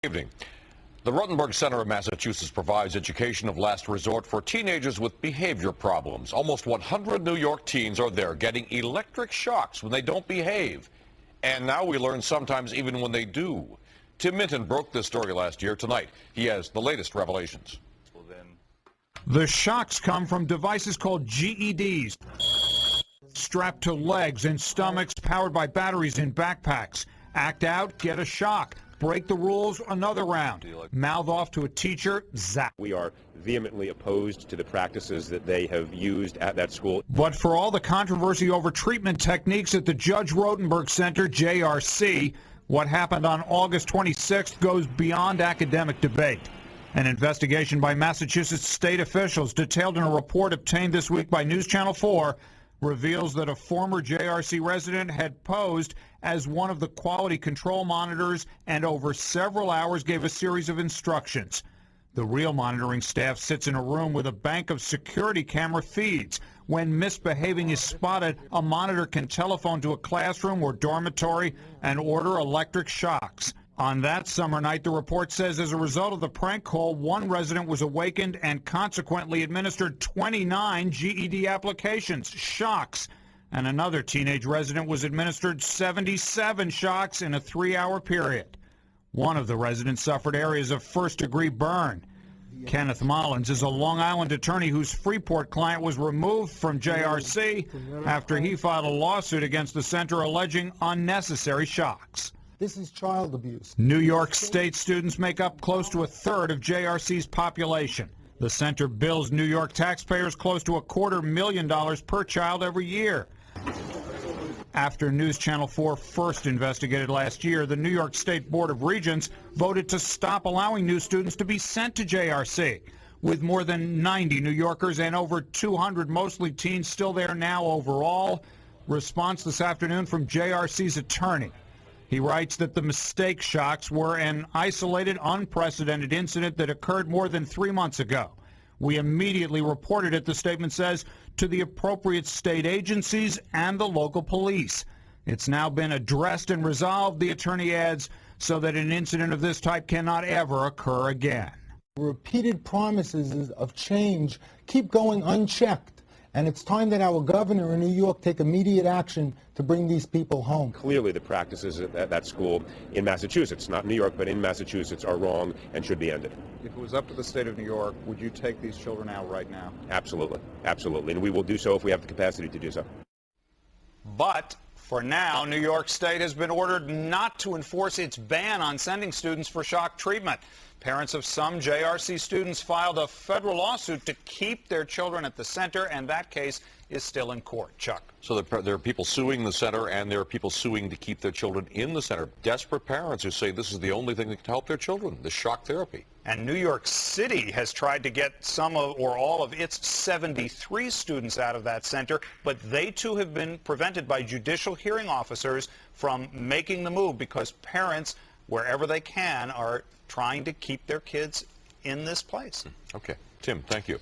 Evening. The Rotenberg Center of Massachusetts provides education of last resort for teenagers with behavior problems. Almost 100 New York teens are there getting electric shocks when they don't behave. And now we learn sometimes even when they do. Tim Minton broke this story last year. Tonight, he has the latest revelations. The shocks come from devices called GEDs, strapped to legs and stomachs, powered by batteries in backpacks. Act out, get a shock. Break the rules, another round. Mouth off to a teacher, zap. We are vehemently opposed to the practices that they have used at that school. But for all the controversy over treatment techniques at the Judge Rotenberg Center, JRC, what happened on August 26th goes beyond academic debate. An investigation by Massachusetts state officials, detailed in a report obtained this week by News Channel 4, reveals that a former JRC resident had posed as one of the quality control monitors and over several hours gave a series of instructions. The real monitoring staff sits in a room with a bank of security camera feeds. When misbehaving is spotted, a monitor can telephone to a classroom or dormitory and order electric shocks. On that summer night, the report says as a result of the prank call, one resident was awakened and consequently administered 29 GED applications, shocks, and another teenage resident was administered 77 shocks in a 3-hour period. One of the residents suffered areas of first-degree burn. Kenneth Mullins is a Long Island attorney whose Freeport client was removed from JRC after he filed a lawsuit against the center alleging unnecessary shocks. This is child abuse. New York State students make up close to a third of JRC's population. The center bills New York taxpayers close to $250,000 per child every year. After News Channel 4 first investigated last year, the New York State Board of Regents voted to stop allowing new students to be sent to JRC. With more than 90 New Yorkers and over 200 mostly teens still there now overall. Response this afternoon from JRC's attorney. He writes that the mistake shocks were an isolated, unprecedented incident that occurred more than 3 months ago. We immediately reported it, the statement says, to the appropriate state agencies and the local police. It's now been addressed and resolved, the attorney adds, so that an incident of this type cannot ever occur again. Repeated promises of change keep going unchecked. And it's time that our governor in New York take immediate action to bring these people home. Clearly the practices at that school in Massachusetts, not New York, but in Massachusetts, are wrong and should be ended. If it was up to the state of New York, would you take these children out right now? Absolutely. Absolutely. And we will do so if we have the capacity to do so. But for now, New York State has been ordered not to enforce its ban on sending students for shock treatment. Parents of some JRC students filed a federal lawsuit to keep their children at the center, and that case is still in court. Chuck. So there are people suing the center, and there are people suing to keep their children in the center. Desperate parents who say this is the only thing that can help their children, the shock therapy. And New York City has tried to get some of or all of its 73 students out of that center, but they too have been prevented by judicial hearing officers from making the move because parents, wherever they can, are trying to keep their kids in this place. Okay. Tim, thank you.